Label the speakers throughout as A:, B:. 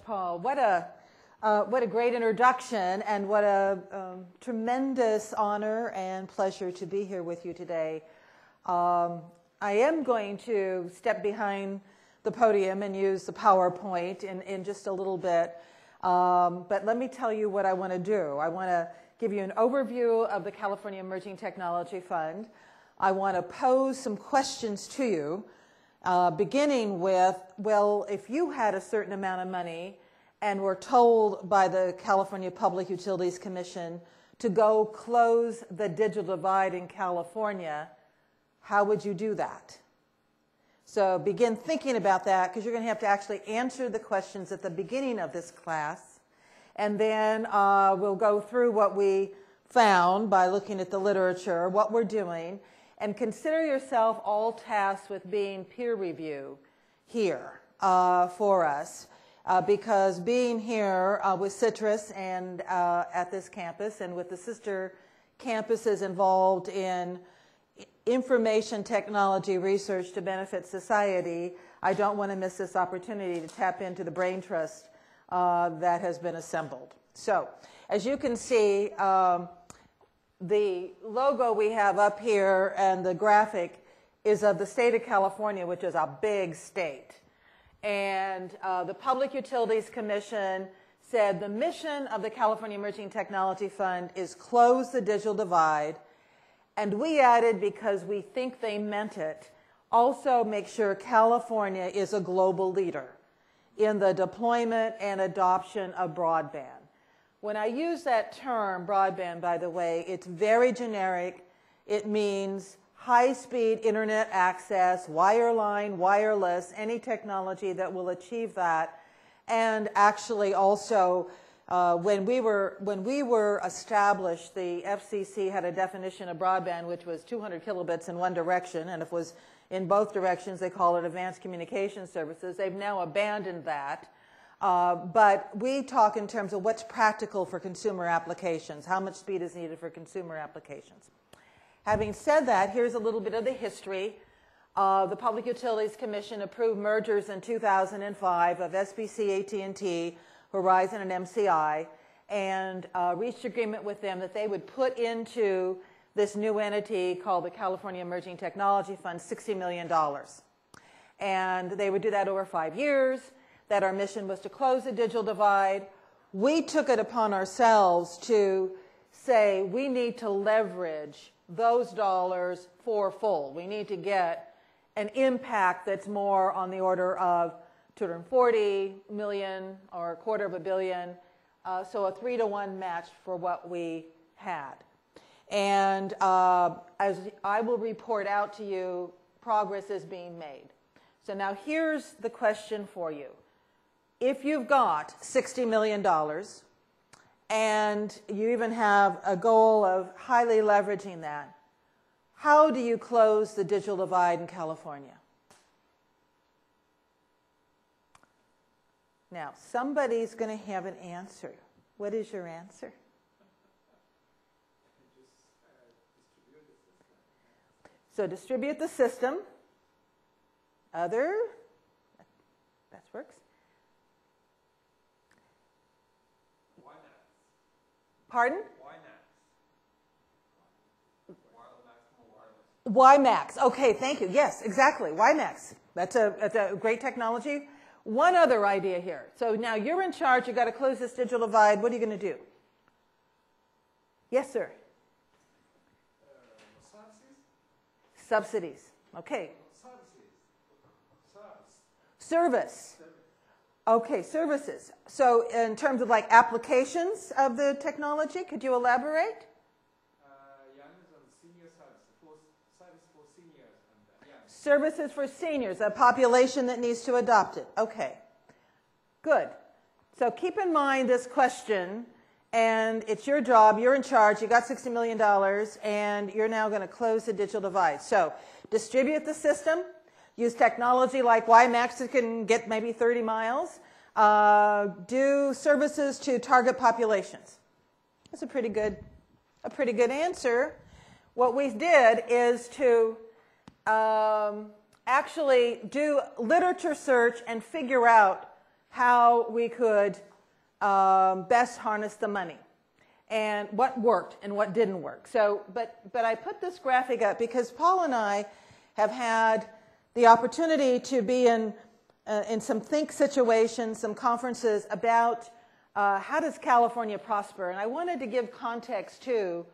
A: Paul. What a great introduction, and what a tremendous honor and pleasure to be here with you today. I am going to step behind the podium and use the PowerPoint in just a little bit, but let me tell you what I want to do. I want to give you an overview of the California Emerging Technology Fund. I want to pose some questions to you. Beginning with, well, if you had a certain amount of money and were told by the California Public Utilities Commission to go close the digital divide in California, how would you do that? So begin thinking about that, because you're going to have to actually answer the questions at the beginning of this class. And then we'll go through what we found by looking at the literature, what we're doing. And consider yourself all tasked with being peer review here for us, because being here with CITRIS and at this campus and with the sister campuses involved in information technology research to benefit society, I don't want to miss this opportunity to tap into the brain trust that has been assembled. So, as you can see, the logo we have up here and the graphic is of the state of California, which is a big state. And the Public Utilities Commission said the mission of the California Emerging Technology Fund is close the digital divide. And we added, because we think they meant it, also make sure California is a global leader in the deployment and adoption of broadband. When I use that term, broadband, by the way, it's very generic. It means high-speed internet access, wireline, wireless, any technology that will achieve that. And actually also, when we were established, the FCC had a definition of broadband which was 200 kilobits in one direction, and if it was in both directions, they call it advanced communication services. They've now abandoned that. But we talk in terms of what's practical for consumer applications, how much speed is needed for consumer applications. Having said that, here's a little bit of the history. The Public Utilities Commission approved mergers in 2005 of SBC, AT&T, Verizon, and MCI, and reached agreement with them that they would put into this new entity called the California Emerging Technology Fund $60 million. And they would do that over 5 years. That our mission was to close the digital divide. We took it upon ourselves to say we need to leverage those dollars for full. We need to get an impact that's more on the order of 240 million or $250 million, so a 3-to-1 match for what we had. And as I will report out to you, progress is being made. So now here's the question for you. If you've got $60 million and you even have a goal of highly leveraging that, how do you close the digital divide in California? Now, somebody's going to have an answer. What is your answer? So distribute the system. Other? That works. Pardon? WiMAX. Okay, thank you. Yes, exactly. WiMAX. That's a great technology. One other idea here. So now you're in charge. You've got to close this digital divide. What are you going to do? Yes, sir. Subsidies. Okay. Service. Okay, services. So in terms of like applications of the technology, could you elaborate? Services for seniors, a population that needs to adopt it. Okay, good. So keep in mind this question, and it's your job. You're in charge. You got $60 million, and you're now going to close the digital divide. So distribute the system. Use technology like WiMAX that can get maybe 30 miles. Do services to target populations. That's a pretty good answer. What we did is to actually do literature search and figure out how we could best harness the money and what worked and what didn't work. So, but I put this graphic up because Paul and I have had the opportunity to be in some think situations, some conferences about how does California prosper. And I wanted to give context to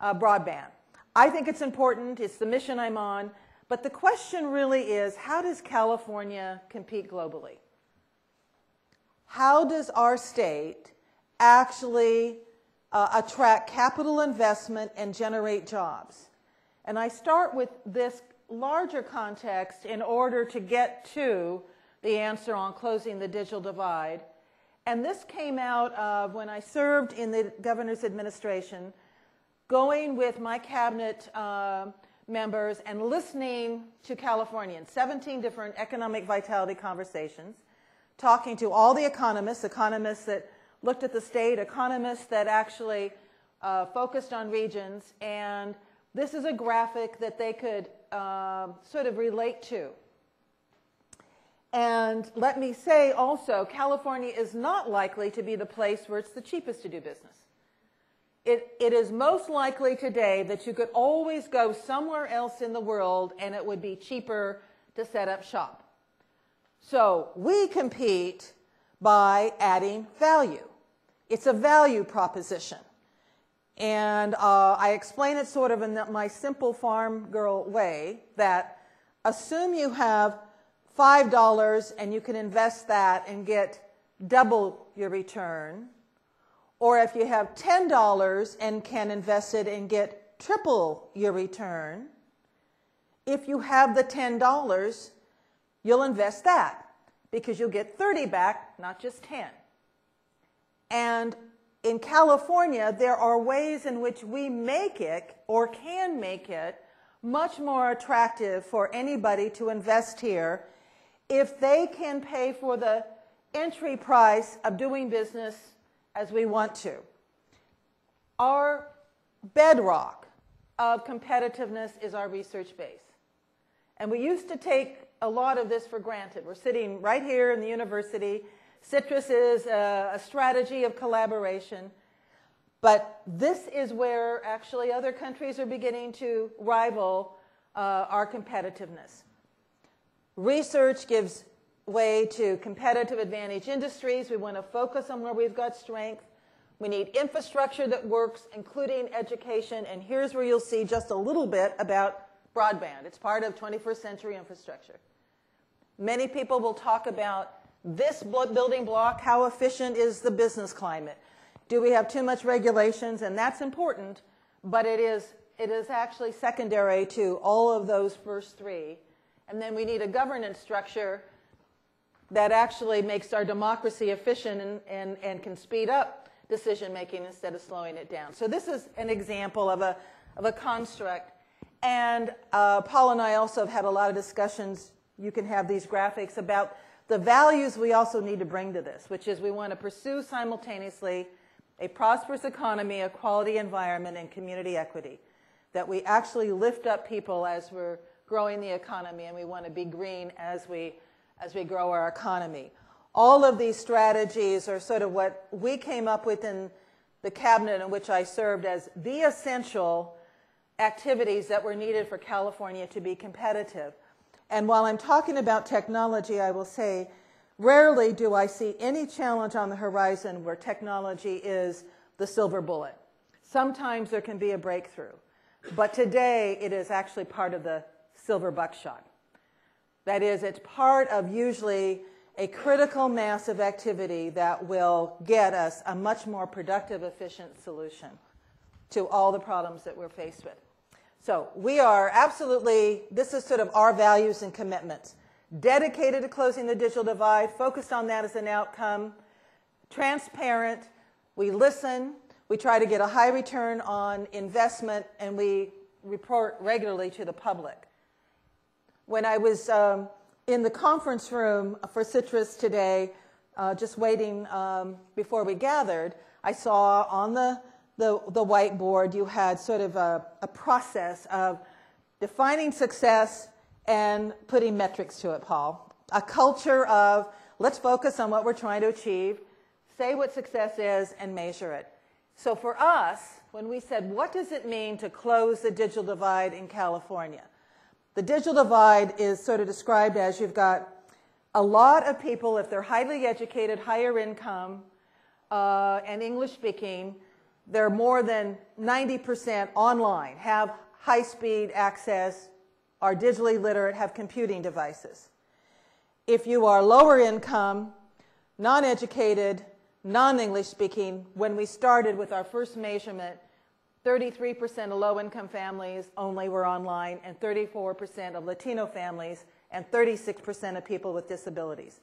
A: broadband. I think it's important. It's the mission I'm on. But the question really is, how does California compete globally? How does our state actually attract capital investment and generate jobs? And I start with this larger context in order to get to the answer on closing the digital divide. And this came out of when I served in the governor's administration, going with my cabinet members and listening to Californians, 17 different economic vitality conversations, talking to all the economists that looked at the state, economists that actually focused on regions, and this is a graphic that they could sort of relate to. And let me say also, California is not likely to be the place where it's the cheapest to do business. It is most likely today that you could always go somewhere else in the world and it would be cheaper to set up shop. So we compete by adding value. It's a value proposition. And I explain it sort of in my simple farm girl way that assume you have $5 and you can invest that and get double your return. Or if you have $10 and can invest it and get triple your return, if you have the $10, you'll invest that because you'll get 30 back, not just 10. And in California, there are ways in which we make it or can make it much more attractive for anybody to invest here if they can pay for the entry price of doing business as we want to. Our bedrock of competitiveness is our research base. And we used to take a lot of this for granted. We're sitting right here in the university. CITRIS is a strategy of collaboration. But this is where actually other countries are beginning to rival our competitiveness. Research gives way to competitive advantage industries. We want to focus on where we've got strength. We need infrastructure that works, including education. And here's where you'll see just a little bit about broadband. It's part of 21st century infrastructure. Many people will talk about this building block, how efficient is the business climate? Do we have too much regulations? And that's important, but it is actually secondary to all of those first three. And then we need a governance structure that actually makes our democracy efficient and can speed up decision making instead of slowing it down. So this is an example of a construct. And Paul and I also have had a lot of discussions, you can have these graphics, about the values we also need to bring to this, which is we want to pursue simultaneously a prosperous economy, a quality environment, and community equity. That we actually lift up people as we're growing the economy, and we want to be green as we grow our economy. All of these strategies are sort of what we came up with in the cabinet in which I served as the essential activities that were needed for California to be competitive. And while I'm talking about technology, I will say, rarely do I see any challenge on the horizon where technology is the silver bullet. Sometimes there can be a breakthrough. But today, it is actually part of the silver buckshot. That is, it's part of usually a critical mass of activity that will get us a much more productive, efficient solution to all the problems that we're faced with. So we are absolutely, this is sort of our values and commitments. Dedicated to closing the digital divide, focused on that as an outcome, transparent, we listen, we try to get a high return on investment, and we report regularly to the public. When I was in the conference room for CITRIS today, just waiting before we gathered, I saw on the whiteboard you had sort of a process of defining success and putting metrics to it, Paul. A culture of let's focus on what we're trying to achieve, say what success is, and measure it. So for us, when we said, what does it mean to close the digital divide in California? The digital divide is sort of described as you've got a lot of people, if they're highly educated, higher income, and English speaking, they're more than 90% online, have high-speed access, are digitally literate, have computing devices. If you are lower income, non-educated, non-English speaking, when we started with our first measurement, 33% of low-income families only were online, and 34% of Latino families, and 36% of people with disabilities.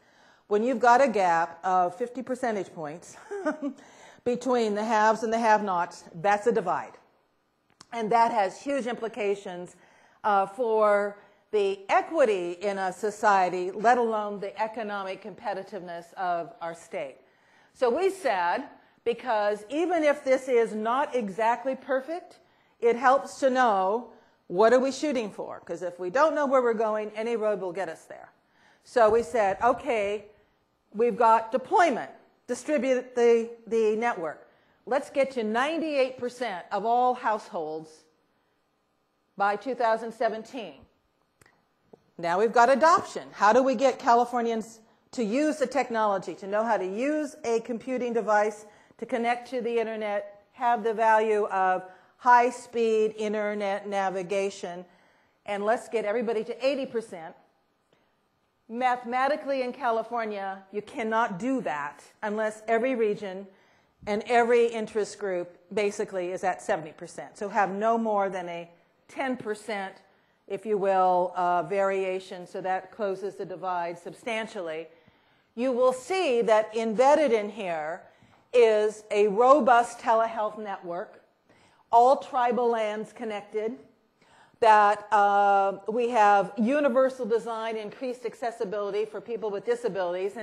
A: When you've got a gap of 50 percentage points between the haves and the have-nots, that's a divide. And that has huge implications for the equity in a society, let alone the economic competitiveness of our state. So we said, because even if this is not exactly perfect, it helps to know what are we shooting for. Because if we don't know where we're going, any road will get us there. So we said, okay, we've got deployment, distribute the network. Let's get to 98% of all households by 2017. Now we've got adoption. How do we get Californians to use the technology, to know how to use a computing device, to connect to the internet, have the value of high-speed internet navigation, and let's get everybody to 80%. Mathematically in California, you cannot do that unless every region and every interest group basically is at 70%. So have no more than a 10%, if you will, variation, so that closes the divide substantially. You will see that embedded in here is a robust telehealth network, all tribal lands connected, that we have universal design, increased accessibility for people with disabilities,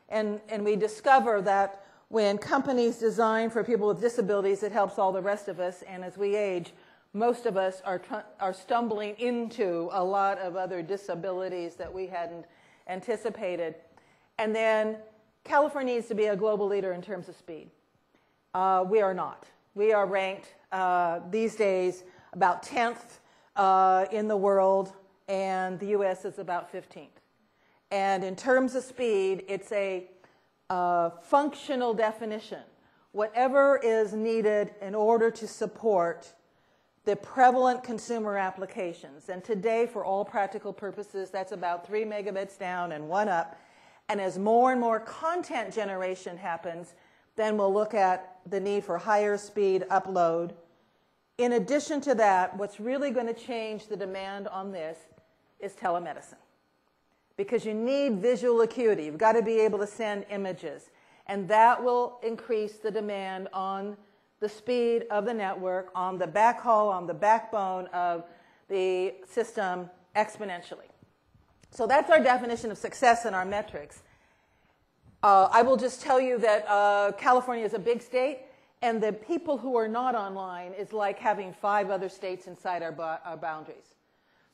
A: and we discover that when companies design for people with disabilities, it helps all the rest of us, and as we age, most of us are stumbling into a lot of other disabilities that we hadn't anticipated. And then California needs to be a global leader in terms of speed. We are not. We are ranked these days about 10th in the world, and the US is about 15th. And in terms of speed, it's a functional definition. Whatever is needed in order to support the prevalent consumer applications. And today, for all practical purposes, that's about 3 megabits down and 1 up. And as more and more content generation happens, then we'll look at the need for higher speed upload. In addition to that, what's really going to change the demand on this is telemedicine. Because you need visual acuity. You've got to be able to send images. And that will increase the demand on the speed of the network, on the backhaul, on the backbone of the system exponentially. So that's our definition of success in our metrics. I will just tell you that California is a big state, and the people who are not online is like having 5 other states inside our boundaries.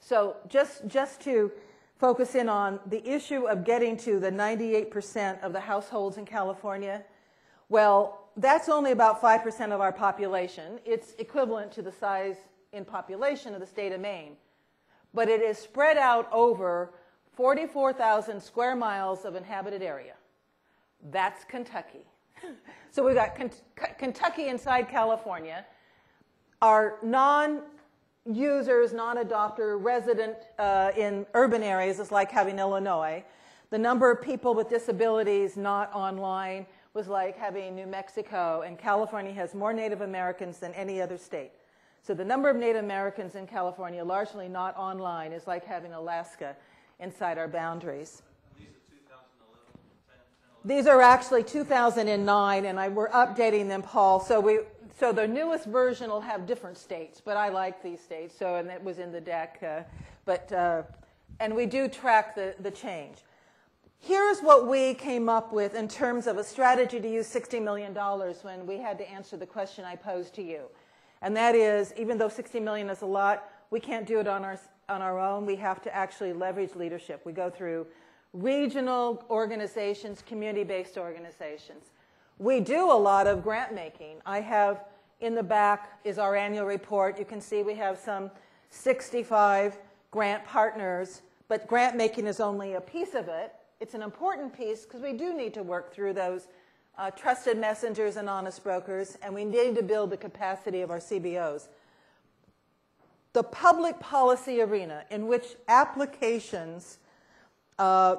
A: So just to focus in on the issue of getting to the 98% of the households in California, well, that's only about 5% of our population. It's equivalent to the size in population of the state of Maine. But it is spread out over 44,000 square miles of inhabited area. That's Kentucky. So we've got Kentucky inside California. Our non-users, non-adopter, resident in urban areas is like having Illinois. The number of people with disabilities not online was like having New Mexico, and California has more Native Americans than any other state. So the number of Native Americans in California, largely not online, is like having Alaska inside our boundaries.
B: These are 2011, 10, 11.
A: These are actually 2009, and we're updating them, Paul. So the newest version will have different states, but I like these states, and it was in the deck. And we do track the change. Here's what we came up with in terms of a strategy to use $60 million when we had to answer the question I posed to you. And that is, even though $60 million is a lot, we can't do it on our own. We have to actually leverage leadership. We go through regional organizations, community-based organizations. We do a lot of grant making. I have in the back is our annual report. You can see we have some 65 grant partners, but grant making is only a piece of it. It's an important piece because we do need to work through those trusted messengers and honest brokers, and we need to build the capacity of our CBOs. The public policy arena in which applications,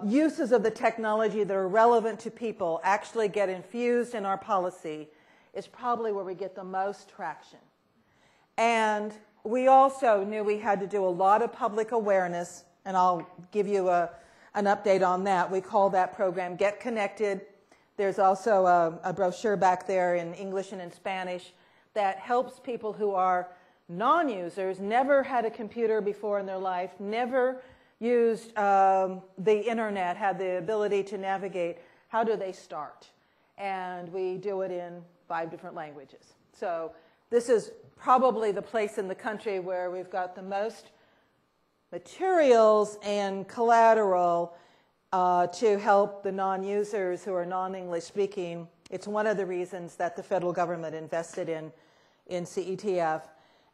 A: uses of the technology that are relevant to people actually get infused in our policy is probably where we get the most traction. And we also knew we had to do a lot of public awareness, and I'll give you an update on that. We call that program Get Connected. There's also a brochure back there in English and in Spanish that helps people who are non-users, never had a computer before in their life, never used the internet, had the ability to navigate. How do they start? And we do it in 5 different languages. So this is probably the place in the country where we've got the most materials and collateral to help the non-users who are non-English speaking. It's one of the reasons that the federal government invested in CETF.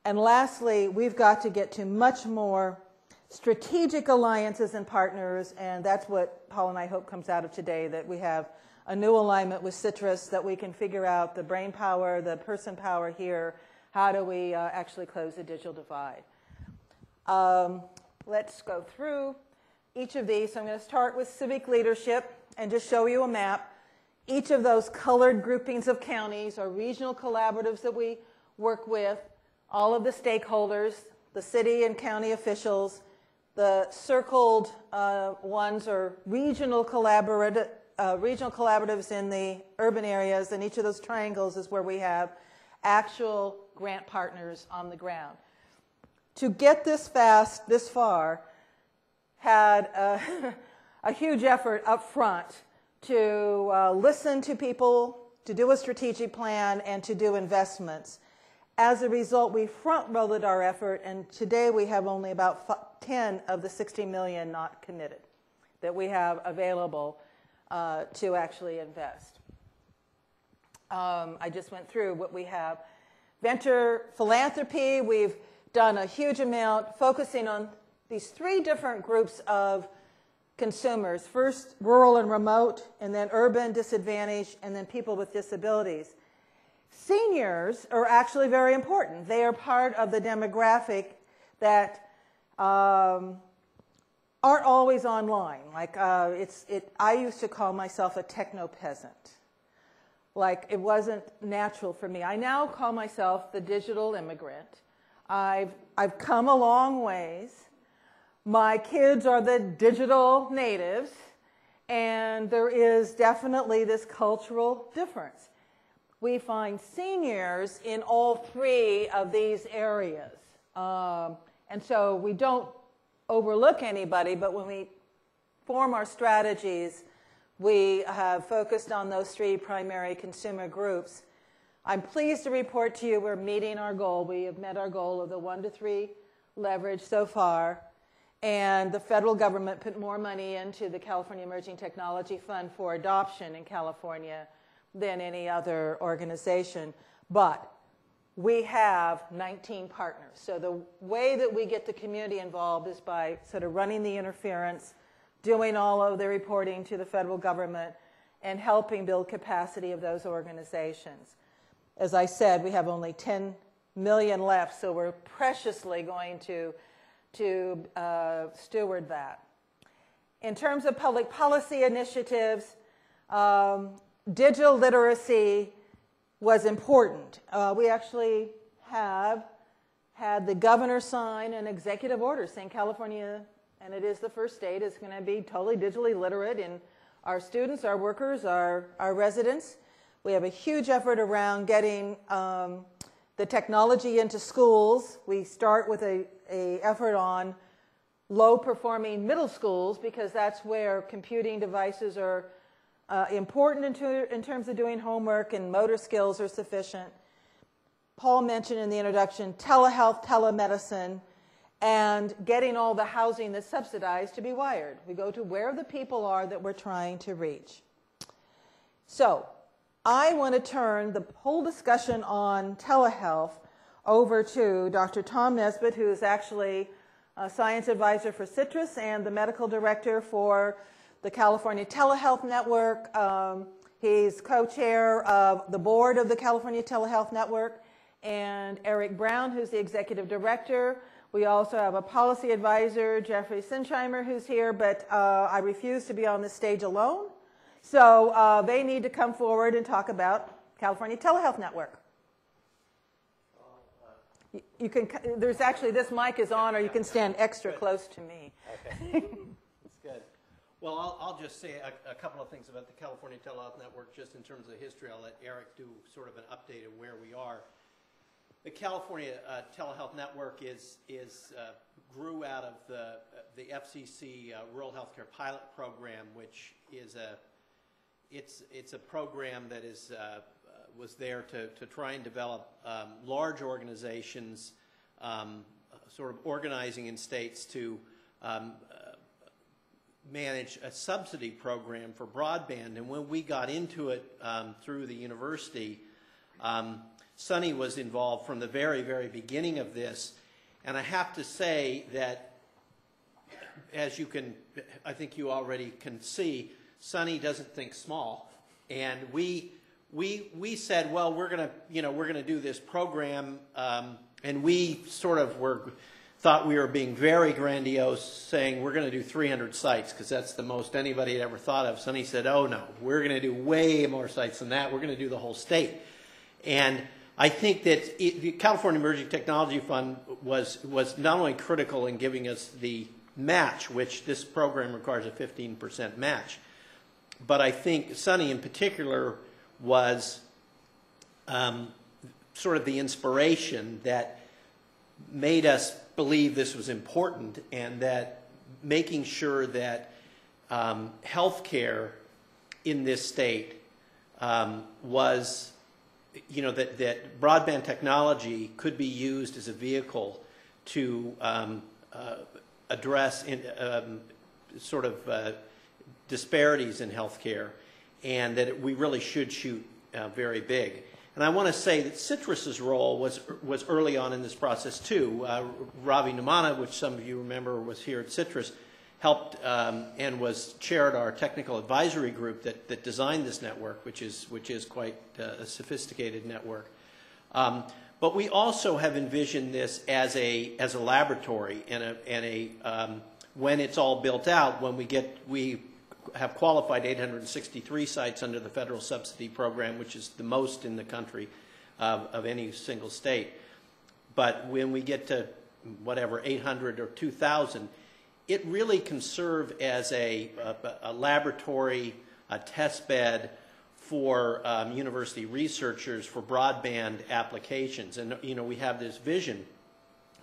A: And lastly, we've got to get to much more strategic alliances and partners, and that's what Paul and I hope comes out of today, that we have a new alignment with CITRIS, that we can figure out the brain power, the person power here. How do we actually close the digital divide? Let's go through each of these. So I'm going to start with civic leadership and just show you a map. Each of those colored groupings of counties are regional collaboratives that we work with, all of the stakeholders, the city and county officials. The circled ones are regional collaboratives in the urban areas, and each of those triangles is where we have actual grant partners on the ground. To get this far, had a huge effort up front to listen to people, to do a strategic plan, and to do investments. As a result, we front-loaded our effort, and today we have only about 10 of the 60 million not committed that we have available to actually invest. I just went through what we have. Venture philanthropy, we've done a huge amount focusing on these 3 different groups of consumers. First, rural and remote, and then urban, disadvantaged, and then people with disabilities. Seniors are actually very important. They are part of the demographic that aren't always online. Like I used to call myself a techno-peasant. Like it wasn't natural for me. I now call myself the digital immigrant. I've come a long ways. My kids are the digital natives, and there is definitely this cultural difference. We find seniors in all 3 of these areas. And so we don't overlook anybody, but when we form our strategies, we have focused on those 3 primary consumer groups. I'm pleased to report to you we're meeting our goal. We have met our goal of the 1 to 3 leverage so far. And the federal government put more money into the California Emerging Technology Fund for adoption in California than any other organization. But we have 19 partners. So the way that we get the community involved is by sort of running the interference, doing all of the reporting to the federal government, and helping build capacity of those organizations. As I said, we have only 10 million left, so we're preciously going to steward that. In terms of public policy initiatives, digital literacy was important. We actually have had the governor sign an executive order saying California, and it is the first state, is going to be totally digitally literate in our students, our workers, our residents. We have a huge effort around getting the technology into schools. We start with a effort on low-performing middle schools because that's where computing devices are important in terms of doing homework, and motor skills are sufficient. Paul mentioned in the introduction telehealth, telemedicine, and getting all the housing that's subsidized to be wired. We go to where the people are that we're trying to reach. So I want to turn the whole discussion on telehealth over to Dr. Tom Nesbitt, who is actually a science advisor for CITRIS and the medical director for the California Telehealth Network. He's co-chair of the board of the California Telehealth Network, and Eric Brown, who's the executive director. We also have a policy advisor, Jeffrey Sinsheimer, who's here, but I refuse to be on the stage alone. So they need to come forward and talk about California Telehealth Network. You can, there's actually, this mic is on, or you can stand extra close to me.
C: Okay. That's good. Well, I'll just say a couple of things about the California Telehealth Network, just in terms of history. I'll let Eric do sort of an update of where we are. The California Telehealth Network grew out of the FCC Rural Healthcare Pilot Program, which is it's a program that was there to try and develop large organizations, sort of organizing in states to manage a subsidy program for broadband. And when we got into it through the university, Sunne was involved from the very, very beginning of this. And I have to say that, as you can, I think you already can see, Sunne doesn't think small. And we said, well, we're gonna do this program, and we sort of thought we were being very grandiose, saying we're going to do 300 sites because that's the most anybody had ever thought of. Sunne said, oh no, we're going to do way more sites than that. We're going to do the whole state. And I think that the California Emerging Technology Fund was not only critical in giving us the match, which this program requires a 15% match, but I think Sunne in particular was sort of the inspiration that made us believe this was important, and that making sure that health care in this state was, that broadband technology could be used as a vehicle to address sort of disparities in health care, and that we really should shoot very big. And I want to say that CITRIS's role was early on in this process too. Ravi Numana, which some of you remember was here at CITRIS, helped and was chaired our technical advisory group that designed this network, which is quite a sophisticated network. But we also have envisioned this as a laboratory, and when it's all built out, when we have qualified 863 sites under the federal subsidy program, which is the most in the country of any single state. But when we get to whatever, 800 or 2,000, it really can serve as a laboratory, a test bed for university researchers for broadband applications. And we have this vision,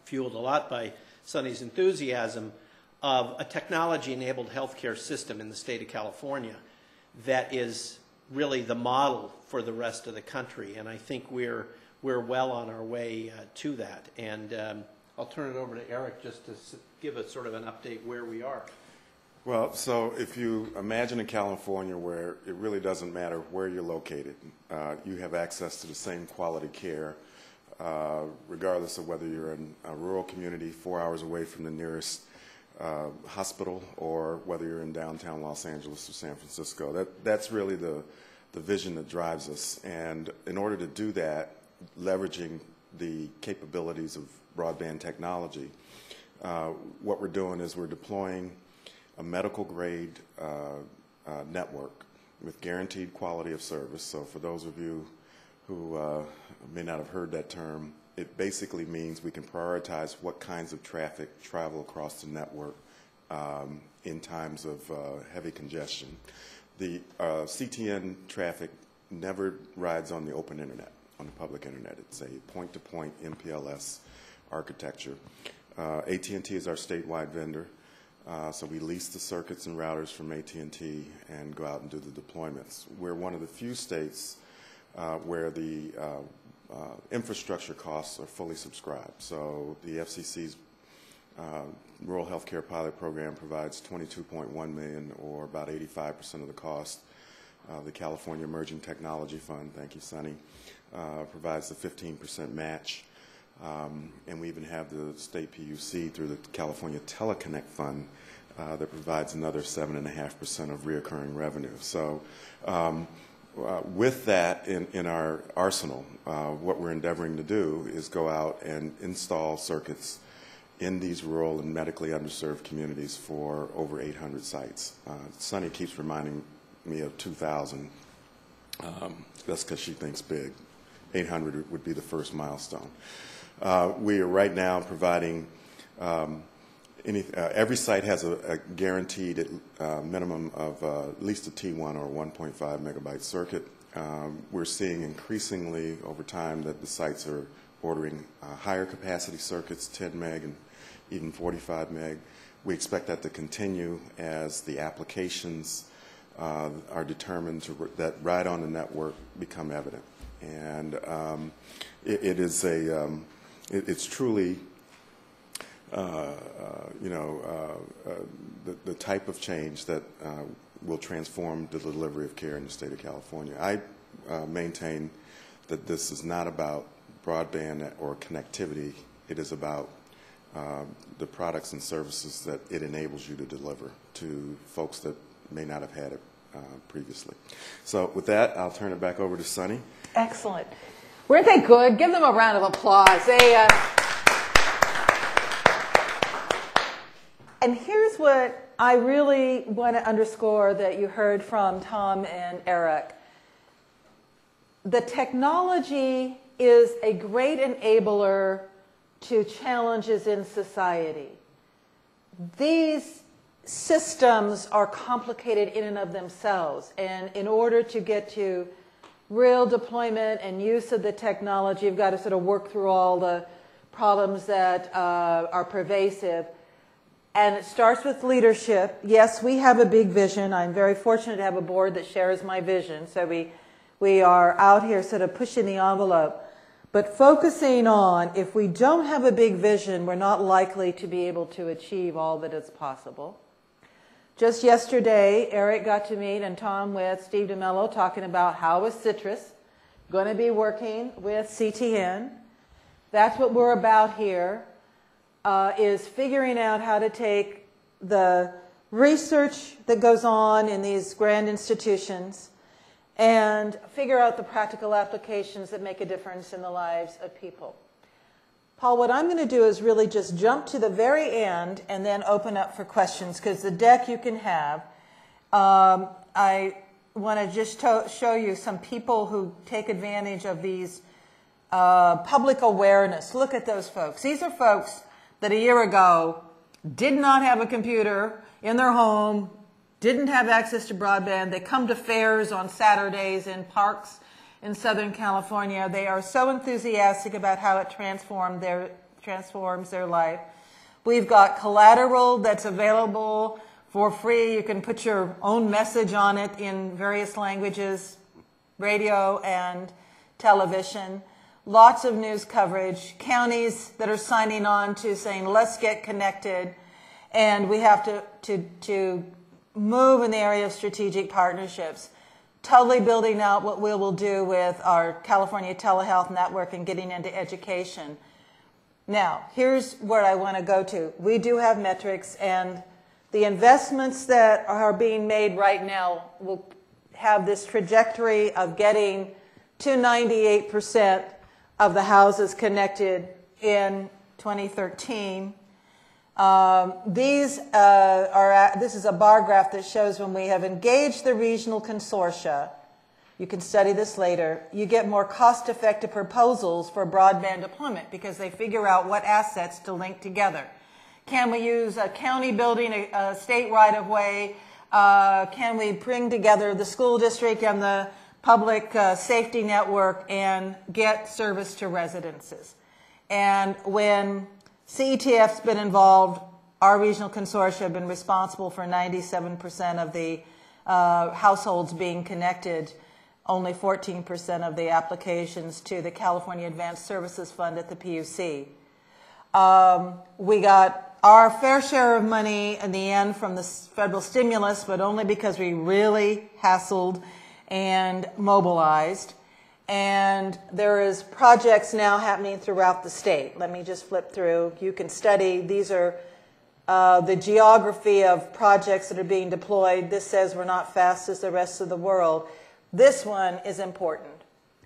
C: fueled a lot by Sunne's enthusiasm, of a technology-enabled healthcare system in the state of California that is really the model for the rest of the country. And I think we're well on our way to that. And I'll turn it over to Eric just to give us sort of an update where we are.
D: Well, so if you imagine in California where it really doesn't matter where you're located, you have access to the same quality care, regardless of whether you're in a rural community 4 hours away from the nearest hospital, or whether you're in downtown Los Angeles or San Francisco. That's really the vision that drives us. And in order to do that, leveraging the capabilities of broadband technology, what we're doing is we're deploying a medical grade network with guaranteed quality of service. So for those of you who may not have heard that term, it basically means we can prioritize what kinds of traffic travel across the network in times of heavy congestion. The CTN traffic never rides on the open internet, on the public internet. It's a point-to-point MPLS architecture. AT&T is our statewide vendor, so we lease the circuits and routers from AT&T and go out and do the deployments. We're one of the few states where the infrastructure costs are fully subscribed. So the FCC's Rural Healthcare Pilot Program provides $22.1 million, or about 85% of the cost. The California Emerging Technology Fund, thank you, Sunny, provides the 15% match. And we even have the state PUC through the California Teleconnect Fund that provides another 7.5% of reoccurring revenue. So with that in our arsenal, what we're endeavoring to do is go out and install circuits in these rural and medically underserved communities for over 800 sites. Sunny keeps reminding me of 2,000. That's because she thinks big. 800 would be the first milestone. We are right now providing, every site has a guaranteed minimum of at least a T1 or 1.5 megabyte circuit. We're seeing increasingly over time that the sites are ordering higher capacity circuits, 10 meg and even 45 meg. We expect that to continue as the applications are determined that ride on the network become evident. And it's truly the type of change that will transform the delivery of care in the state of California. I maintain that this is not about broadband or connectivity. It is about the products and services that it enables you to deliver to folks that may not have had it previously. So with that, I'll turn it back over to Sunny.
A: Excellent. Weren't they good? Give them a round of applause. And here's what I really want to underscore that you heard from Tom and Eric. The technology is a great enabler to challenges in society. These systems are complicated in and of themselves, and in order to get to real deployment and use of the technology, you've got to sort of work through all the problems that are pervasive. And it starts with leadership. Yes, we have a big vision. I'm very fortunate to have a board that shares my vision. So we are out here sort of pushing the envelope. But focusing on, if we don't have a big vision, we're not likely to be able to achieve all that is possible. Just yesterday, Eric got to meet, and Tom with Steve DeMello, talking about how is CITRIS going to be working with CTN. That's what we're about here, is figuring out how to take the research that goes on in these grand institutions and figure out the practical applications that make a difference in the lives of people. Paul, what I'm going to do is really just jump to the very end and then open up for questions, because the deck you can have. I want to just show you some people who take advantage of these public awareness. Look at those folks. These are folks that a year ago did not have a computer in their home, didn't have access to broadband. They come to fairs on Saturdays in parks in Southern California. They are so enthusiastic about how it transforms their life. We've got collateral that's available for free. You can put your own message on it in various languages, radio and television. Lots of news coverage. Counties that are signing on to saying, let's get connected. And we have to move in the area of strategic partnerships. Totally building out what we will do with our California Telehealth Network and getting into education. Now, here's where I want to go to. We do have metrics, and the investments that are being made right now will have this trajectory of getting to 98% of the houses connected in 2013. This is a bar graph that shows when we have engaged the regional consortia, you can study this later, you get more cost-effective proposals for broadband deployment because they figure out what assets to link together. Can we use a county building, a state right-of-way? Can we bring together the school district and the public safety network and get service to residences? And when CETF's been involved, our regional consortia have been responsible for 97% of the households being connected, only 14% of the applications to the California Advanced Services Fund at the PUC. We got our fair share of money in the end from the federal stimulus, but only because we really hassled and mobilized. And there is projects now happening throughout the state. Let me just flip through. You can study. These are the geography of projects that are being deployed. This says we're not fast as the rest of the world. This one is important.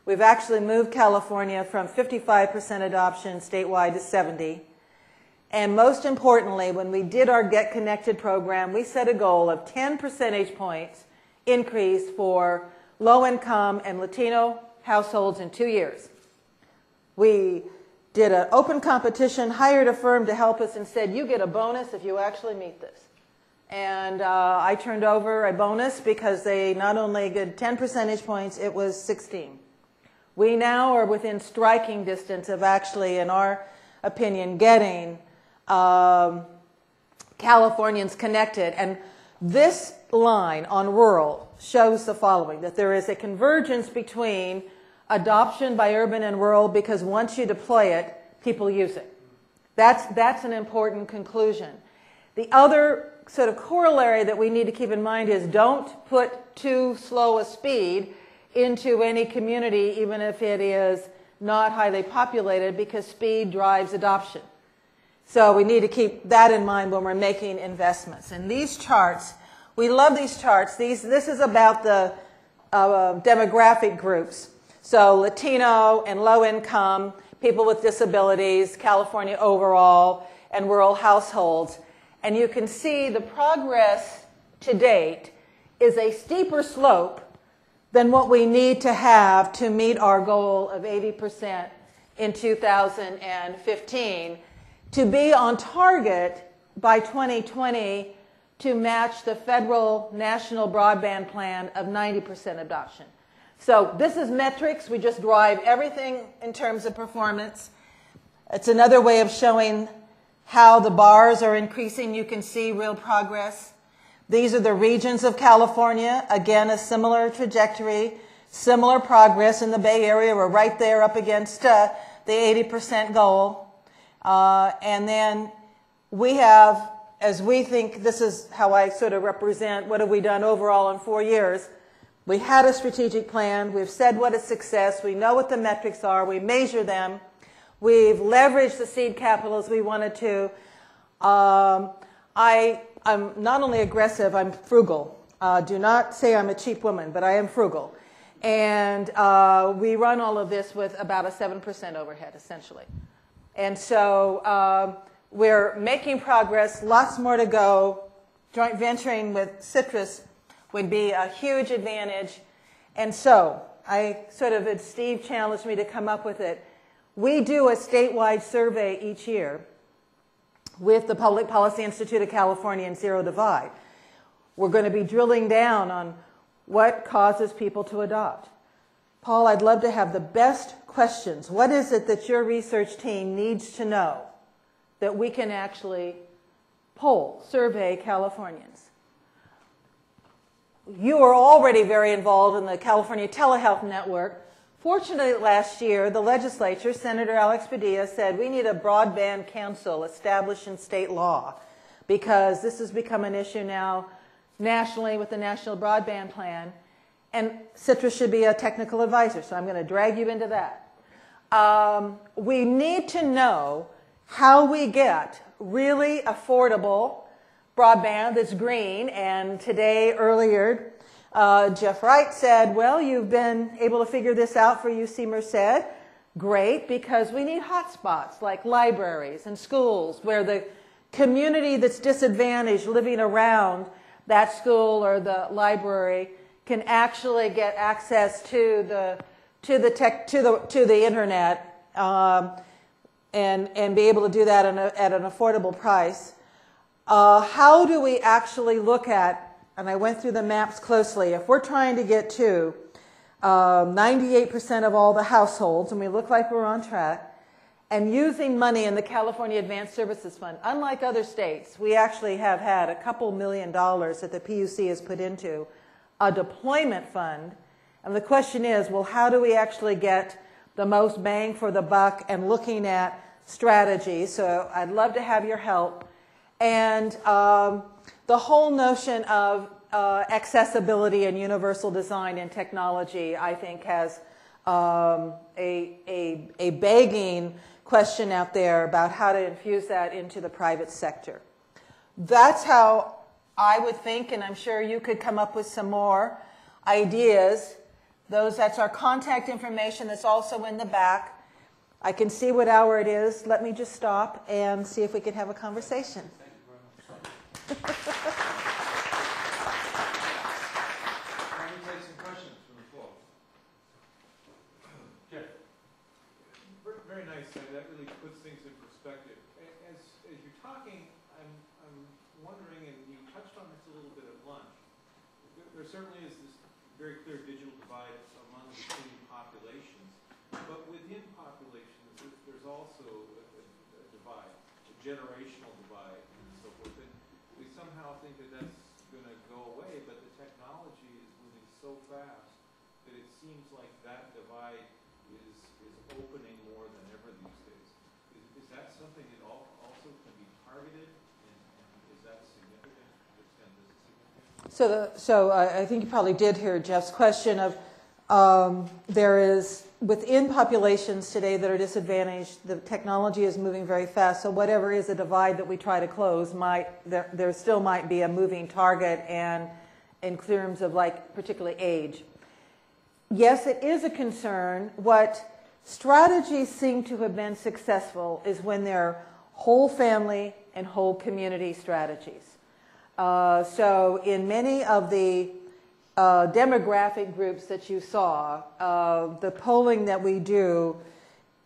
A: We've actually moved California from 55% adoption statewide to 70%. And most importantly, when we did our Get Connected program, we set a goal of 10 percentage points increase for low-income and Latino households in 2 years. We did an open competition, hired a firm to help us, and said, you get a bonus if you actually meet this. And I turned over a bonus because they not only get 10 percentage points, it was 16. We now are within striking distance of actually, in our opinion, getting Californians connected. And this line on rural shows the following, that there is a convergence between adoption by urban and rural, because once you deploy it, people use it. That's an important conclusion. The other sort of corollary that we need to keep in mind is don't put too slow a speed into any community, even if it is not highly populated, because speed drives adoption. So we need to keep that in mind when we're making investments. And these charts, we love these charts. This is about the demographic groups. So Latino and low income, people with disabilities, California overall, and rural households. And you can see the progress to date is a steeper slope than what we need to have to meet our goal of 80% in 2015, to be on target by 2020 to match the federal national broadband plan of 90% adoption. So this is metrics. We just drive everything in terms of performance. It's another way of showing how the bars are increasing. You can see real progress. These are the regions of California. Again, a similar trajectory, similar progress in the Bay Area. We're right there up against the 80% goal. And then we have, as we think, this is how I sort of represent what have we done overall in 4 years. We had a strategic plan. We've said what is success. We know what the metrics are. We measure them. We've leveraged the seed capital as we wanted to. I'm not only aggressive, I'm frugal. Do not say I'm a cheap woman, but I am frugal. And we run all of this with about a 7% overhead, essentially. And so we're making progress, lots more to go. Joint venturing with CITRIS would be a huge advantage. And so I sort of, Steve challenged me to come up with it. We do a statewide survey each year with the Public Policy Institute of California and Zero Divide. We're going to be drilling down on what causes people to adopt. Paul, I'd love to have the best questions. What is it that your research team needs to know that we can actually poll, survey Californians? You are already very involved in the California Telehealth Network. Fortunately, last year, the legislature, Senator Alex Padilla, said we need a broadband council established in state law, because this has become an issue now nationally with the National Broadband Plan, and CITRIS should be a technical advisor, so I'm going to drag you into that. We need to know how we get really affordable broadband that's green, and today, earlier, Jeff Wright said, well, you've been able to figure this out for UC Merced. Great, because we need hotspots like libraries and schools where the community that's disadvantaged living around that school or the library can actually get access to the internet and be able to do that at an affordable price. How do we actually look at, and I went through the maps closely, if we're trying to get to 98% of all the households, and we look like we're on track, and using money in the California Advanced Services Fund, unlike other states, we actually have had a couple $1 million that the PUC has put into a deployment fund. And the question is, well, how do we actually get the most bang for the buck and looking at strategies? So I'd love to have your help And the whole notion of accessibility and universal design and technology, I think, has a begging question out there about how to infuse that into the private sector. That's how I would think, and I'm sure you could come up with some more ideas. That's our contact information that's also in the back. I can see what hour it is. Let me just stop and see if we can have a conversation.
B: Thank you very much. Let me take some questions from the floor. Jeff. Very nice. That really puts things in perspective. As you're talking, I'm wondering, and you touched on this a little bit at lunch, there certainly is this very clear digital divide among the between populations, but within populations, there's also a divide, a generational divide, and so forth. And we somehow think that that's going to go away, but the technology is moving so fast that it seems like that divide is opening more than ever these days. Is that something that also can be targeted, and is that significant? To what extent is it significant?
A: So I think you probably did hear Jeff's question of there is, within populations today that are disadvantaged, the technology is moving very fast. So whatever is a divide that we try to close, there still might be a moving target, and in terms of like particularly age. Yes, it is a concern. What strategies seem to have been successful is when they're whole family and whole community strategies. So in many of the demographic groups that you saw, the polling that we do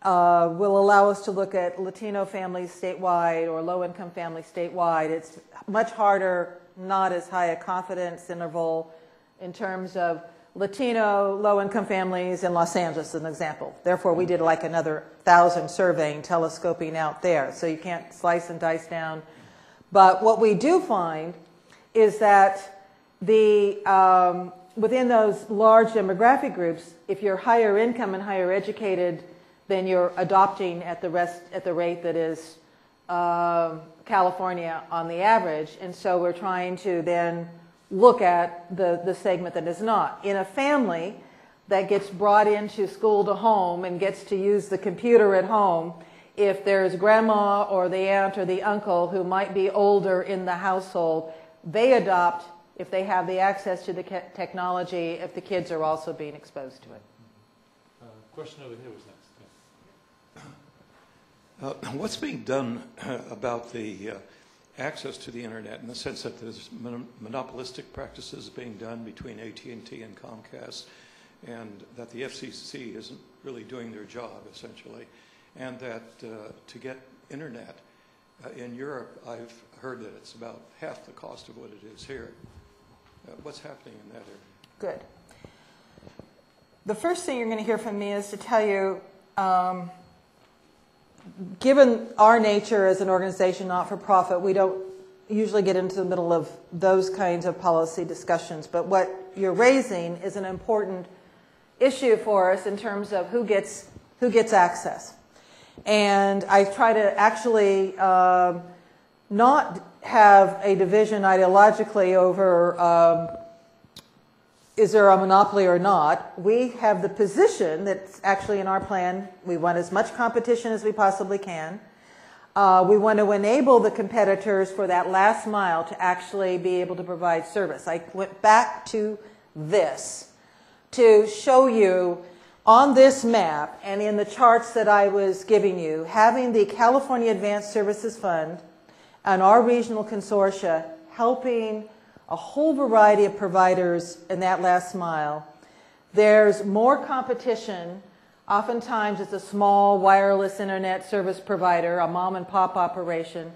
A: will allow us to look at Latino families statewide or low-income families statewide. It's much harder, not as high a confidence interval in terms of Latino low-income families in Los Angeles, as an example. Therefore, we did like another 1,000 surveying, telescoping out there. So you can't slice and dice down. But what we do find is that within those large demographic groups, if you're higher income and higher educated, then you're adopting at the rate that is California on the average. And so we're trying to then look at the segment that is not. In a family that gets brought into school to home and gets to use the computer at home, if there's grandma or the aunt or the uncle who might be older in the household, they adopt if they have the access to the technology, if the kids are also being exposed to it.
E: Question over here was next. What's being done about the access to the internet, in the sense that there's monopolistic practices being done between AT&T and Comcast, and that the FCC isn't really doing their job, essentially, and that to get internet in Europe, I've heard that it's about half the cost of what it is here. What's happening in that area?
A: Good. The first thing you're going to hear from me is to tell you, given our nature as an organization, not-for-profit, we don't usually get into the middle of those kinds of policy discussions. But what you're raising is an important issue for us in terms of who gets access. And I try to actually not have a division ideologically over is there a monopoly or not. We have the position that's actually in our plan. We want as much competition as we possibly can. We want to enable the competitors for that last mile to actually be able to provide service. I went back to this to show you on this map and in the charts that I was giving you, having the California Advanced Services Fund and our regional consortia helping a whole variety of providers in that last mile. There's more competition. Oftentimes it's a small wireless internet service provider, a mom and pop operation,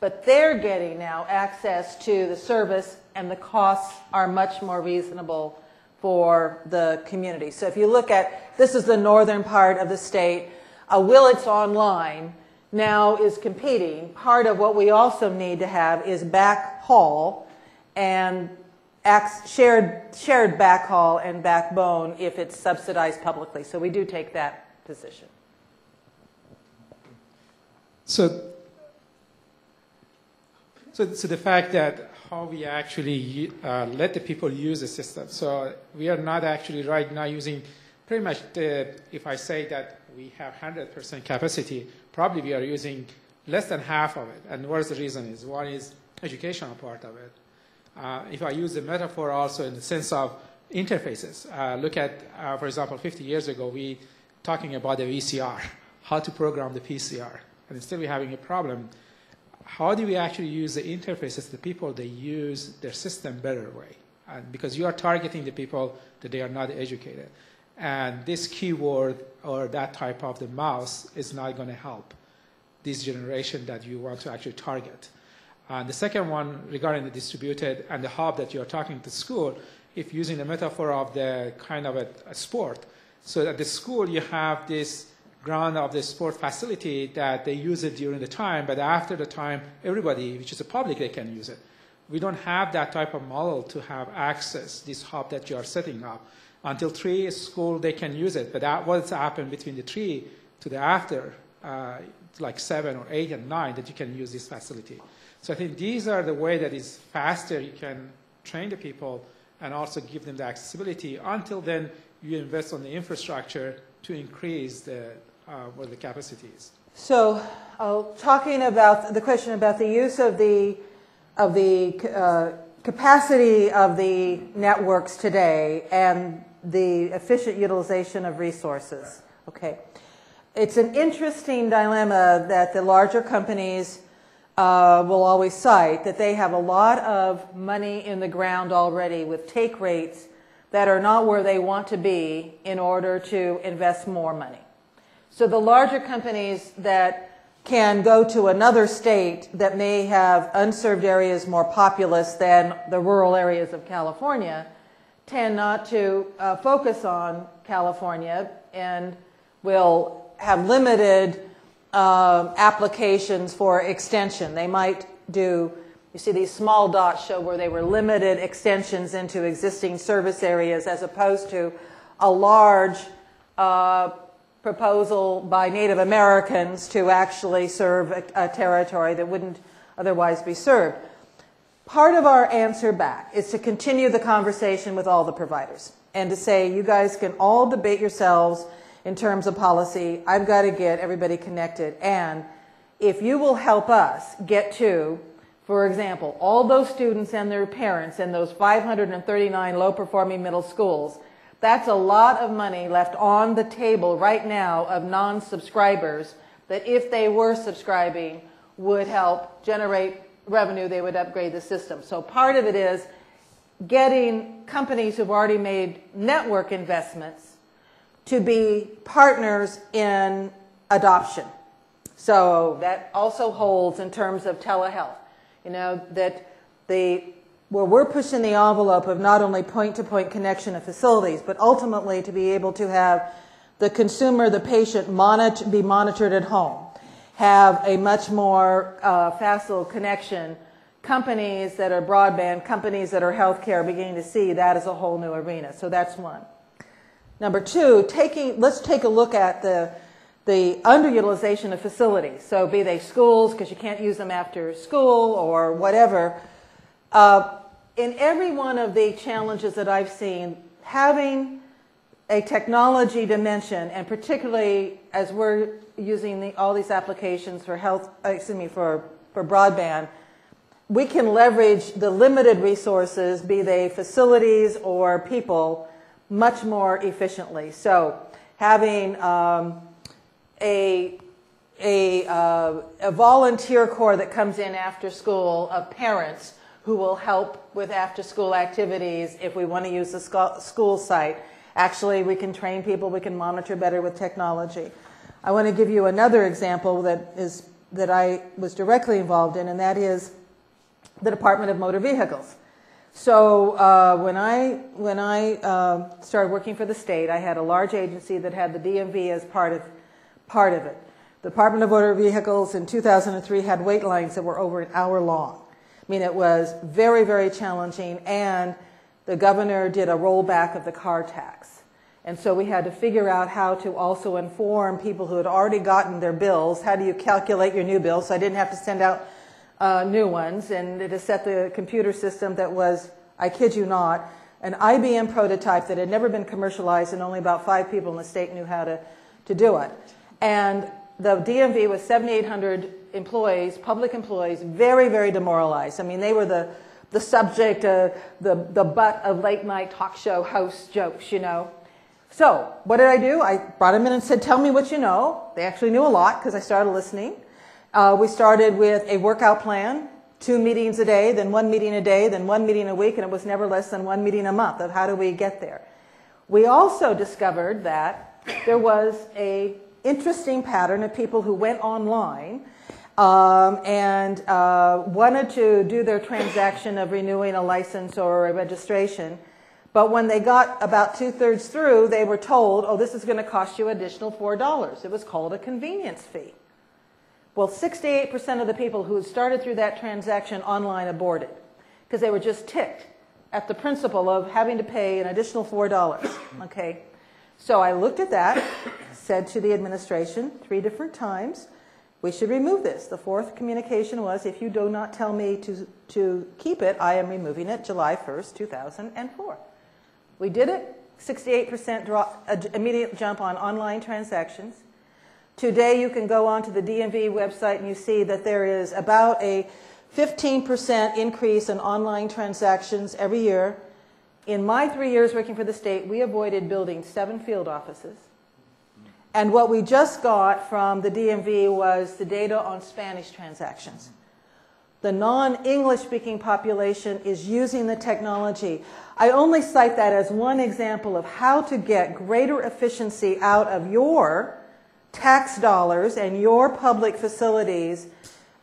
A: but they're getting now access to the service, and the costs are much more reasonable for the community. So if you look at, this is the northern part of the state, Willits Online now is competing. Part of what we also need to have is backhaul and shared backhaul and backbone if it's subsidized publicly. So we do take that position.
F: So So the fact that how we actually let the people use the system. So we are not actually right now using pretty much if I say that we have 100% capacity, probably we are using less than half of it. And what's the reason is? One is educational part of it. If I use the metaphor also in the sense of interfaces, look at, for example, 50 years ago, we talking about the VCR, how to program the PCR. And still we're having a problem. How do we actually use the interfaces, the people that use their system better way? And because you are targeting the people that they are not educated. And this keyword or that type of the mouse is not going to help this generation that you want to actually target. And the second one regarding the distributed and the hub that you're talking to school, if using the metaphor of the kind of a sport, so at the school you have this ground of the sport facility that they use it during the time, but after the time, everybody, which is the public, they can use it. We don't have that type of model to have access, this hub that you are setting up. Until 3 school, they can use it, but what's happened between the 3 to the after, like 7 or 8 and 9, that you can use this facility. So I think these are the way that is faster you can train the people and also give them the accessibility. Until then, you invest on the infrastructure to increase the capacities.
A: So, talking about the question about the use of the capacity of the networks today and the efficient utilization of resources. Okay, it's an interesting dilemma that the larger companies will always cite, that they have a lot of money in the ground already with take rates that are not where they want to be in order to invest more money. So the larger companies that can go to another state that may have unserved areas more populous than the rural areas of California tend not to focus on California and will have limited applications for extension. They might do, you see these small dots show where they were limited extensions into existing service areas as opposed to a large proposal by Native Americans to actually serve a territory that wouldn't otherwise be served. Part of our answer back is to continue the conversation with all the providers and to say, you guys can all debate yourselves in terms of policy. I've got to get everybody connected. And if you will help us get to, for example, all those students and their parents in those 539 low-performing middle schools, that's a lot of money left on the table right now of non-subscribers that if they were subscribing would help generate revenue, they would upgrade the system. So part of it is getting companies who've already made network investments to be partners in adoption. So that also holds in terms of telehealth. You know, that where we're pushing the envelope of not only point-to-point connection of facilities, but ultimately to be able to have the consumer, the patient, be monitored at home, have a much more facile connection. Companies that are broadband, companies that are healthcare, beginning to see that as a whole new arena. So that's one. Number two, let's take a look at the underutilization of facilities. So be they schools, because you can't use them after school or whatever. In every one of the challenges that I've seen, having a technology dimension, and particularly as we're using all these applications for for broadband, we can leverage the limited resources, be they facilities or people, much more efficiently. So having a volunteer corps that comes in after school of parents who will help with after school activities if we want to use the school site. Actually, we can train people, we can monitor better with technology. I want to give you another example that I was directly involved in, and that is the Department of Motor Vehicles. So when I started working for the state, I had a large agency that had the DMV as part of it. The Department of Motor Vehicles in 2003 had wait lines that were over an hour long. I mean, it was very, very challenging, and the governor did a rollback of the car tax. And so we had to figure out how to also inform people who had already gotten their bills. How do you calculate your new bill? So I didn't have to send out new ones, and to set the computer system that was, I kid you not, an IBM prototype that had never been commercialized, and only about 5 people in the state knew how to do it. And the DMV was 7,800 employees, public employees, very, very demoralized. I mean, they were the subject, the butt of late night talk show host jokes, you know. So what did I do? I brought them in and said, tell me what you know. They actually knew a lot because I started listening. We started with a workout plan, 2 meetings a day, then 1 meeting a day, then 1 meeting a week, and it was never less than 1 meeting a month of how do we get there. We also discovered that there was a interesting pattern of people who went online and wanted to do their transaction of renewing a license or a registration, but when they got about 2/3 through, they were told, oh, this is going to cost you additional $4. It was called a convenience fee. Well, 68% of the people who had started through that transaction online aborted because they were just ticked at the principle of having to pay an additional $4. Okay, so I looked at that, said to the administration 3 different times, we should remove this. The 4th communication was, if you do not tell me to keep it, I am removing it July 1st, 2004. We did it, 68% drop, immediate jump on online transactions. Today you can go onto the DMV website and you see that there is about a 15% increase in online transactions every year. In my 3 years working for the state, we avoided building 7 field offices. And what we just got from the DMV was the data on Spanish transactions. The non-English speaking population is using the technology. I only cite that as one example of how to get greater efficiency out of your tax dollars and your public facilities.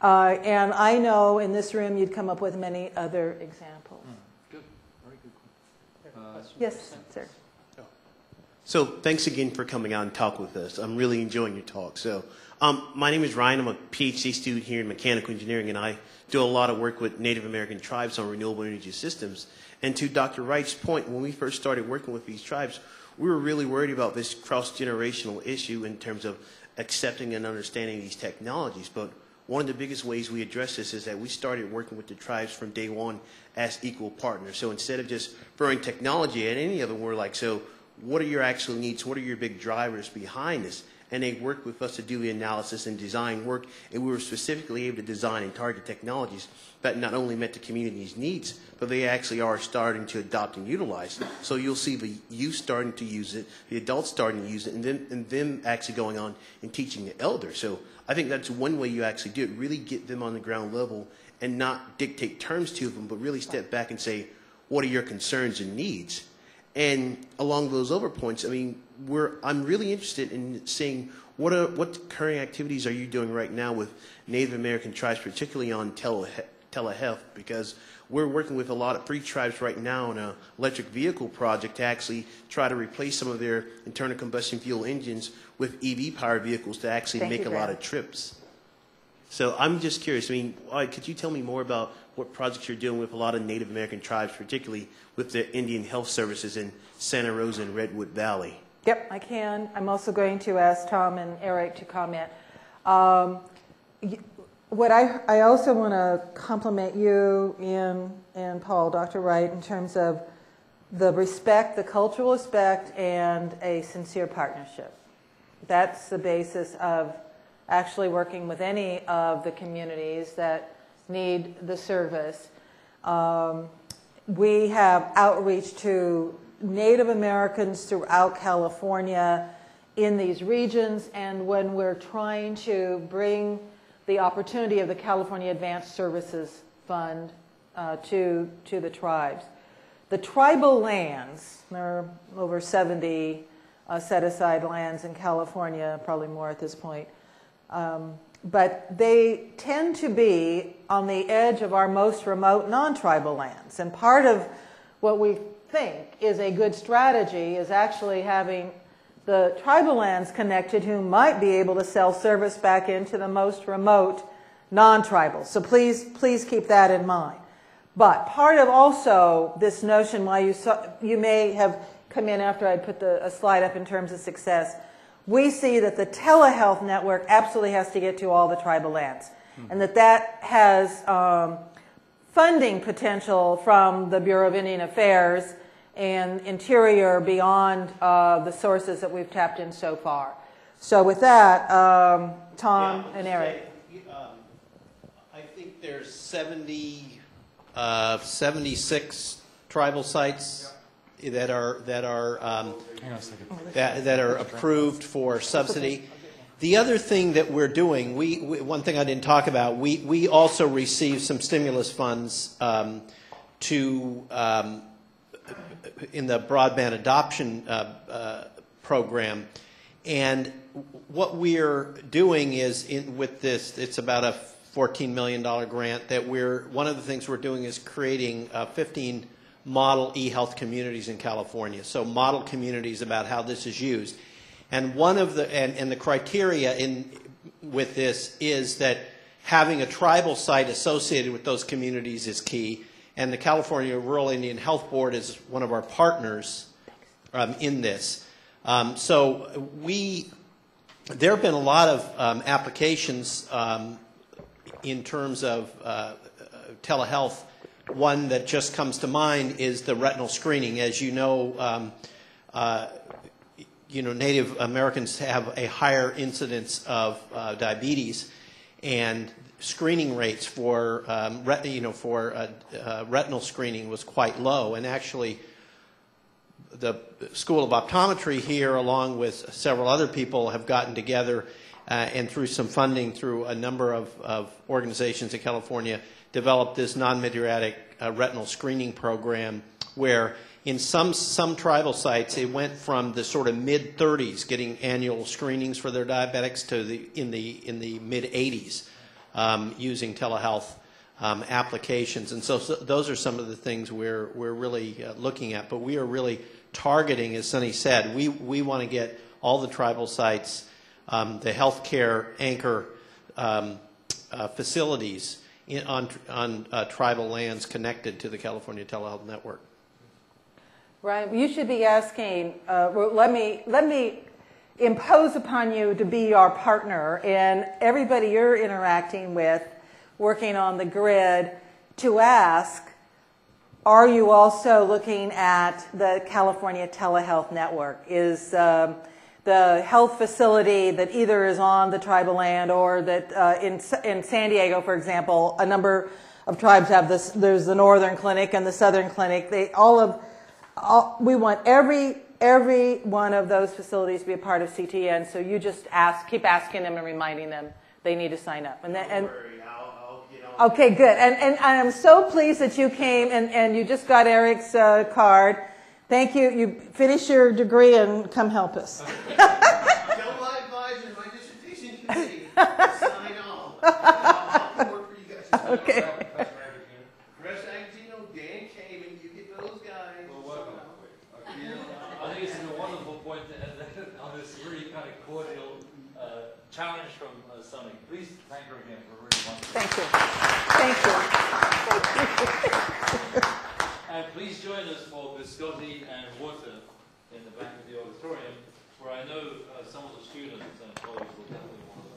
A: And I know in this room you'd come up with many other examples.
B: Good. Very good.
A: Yes, sir.
C: So thanks again for coming out and talk with us. I'm really enjoying your talk. So my name is Ryan. I'm a PhD student here in mechanical engineering, and I do a lot of work with Native American tribes on renewable energy systems. And to Dr. Wright's point, when we first started working with these tribes, we were really worried about this cross-generational issue in terms of accepting and understanding these technologies. But one of the biggest ways we address this is that we started working with the tribes from day one as equal partners. So instead of just throwing technology at any of them, we're like, so what are your actual needs? What are your big drivers behind this? And they worked with us to do the analysis and design work, and we were specifically able to design and target technologies that not only met the community's needs, but they actually are starting to adopt and utilize. So you'll see the youth starting to use it, the adults starting to use it, and them actually going on and teaching the elders. So I think that's one way you actually do it, really get them on the ground level and not dictate terms to them, but really step back and say, what are your concerns and needs? And along those other points, I mean, I'm really interested in seeing what current activities are you doing right now with Native American tribes, particularly on telehealth, because we're working with a lot of 3 tribes right now on an electric vehicle project to actually try to replace some of their internal combustion fuel engines with EV-powered vehicles to actually make a lot of trips. So I'm just curious, I mean, could you tell me more about what projects you're doing with a lot of Native American tribes, particularly with the Indian Health Services in Santa Rosa and Redwood Valley?
A: Yep, I can. I'm also going to ask Tom and Eric to comment. What I also want to compliment you and Paul, Dr. Wright, in terms of the respect, the cultural respect, and a sincere partnership. That's the basis of actually working with any of the communities that need the service. We have outreach to Native Americans throughout California in these regions, and when we're trying to bring the opportunity of the California Advanced Services Fund to the tribes. The tribal lands, there are over 70 set-aside lands in California, probably more at this point, but they tend to be on the edge of our most remote non-tribal lands. And part of what we think is a good strategy is actually having the tribal lands connected who might be able to sell service back into the most remote non-tribal. So please keep that in mind. But part of also this notion, why you may have come in after I put a slide up in terms of success, we see that the telehealth network absolutely has to get to all the tribal lands. and that has funding potential from the Bureau of Indian Affairs and Interior beyond the sources that we've tapped in so far. So with that, Tom and Eric.
C: I think there's 76 tribal sites that are approved for subsidy. The other thing that we're doing, one thing I didn't talk about, we also received some stimulus funds in the broadband adoption program, and what we're doing is with this, it's about a $14 million grant that one of the things we're doing is creating 15 model e-health communities in California. So model communities about how this is used. And one of the criteria with this is that having a tribal site associated with those communities is key. And the California Rural Indian Health Board is one of our partners in this. So there have been a lot of applications in terms of telehealth. One that just comes to mind is the retinal screening. As you know, Native Americans have a higher incidence of diabetes, and screening rates for retinal screening was quite low. And actually, the School of Optometry here, along with several other people, have gotten together and through some funding through a number of organizations in California, developed this non-mydriatic retinal screening program where in some tribal sites it went from the sort of mid-30s getting annual screenings for their diabetics to in the mid-80s using telehealth applications. And so those are some of the things we're really looking at. But we are really targeting, as Sunne said, we want to get all the tribal sites, the healthcare anchor facilities on tribal lands connected to the California Telehealth Network.
A: Ryan, you should be asking, let me impose upon you to be our partner and everybody you're interacting with, working on the grid, to ask, are you also looking at the California Telehealth Network? Is the health facility that either is on the tribal land or that in San Diego, for example, a number of tribes have this, there's the northern clinic and the southern clinic. We want every one of those facilities to be a part of CTN, so you just keep asking them and reminding them they need to sign up. And okay, good. And I'm so pleased that you came and you just got Eric's card. Thank you. You finish your degree and come help us.
C: Tell my advisor, my dissertation committee, sign off. I'll work for you guys.
A: Okay.
C: Chris Agostino, Dan Kamen, you get those guys.
G: Well, welcome. I think it's a wonderful point on this really kind of cordial challenge from Sunne. Please thank her again for really wonderful.
A: Thank you. Thank you.
G: And please join us for biscotti and water in the back of the auditorium, where I know some of the students and colleagues will definitely want to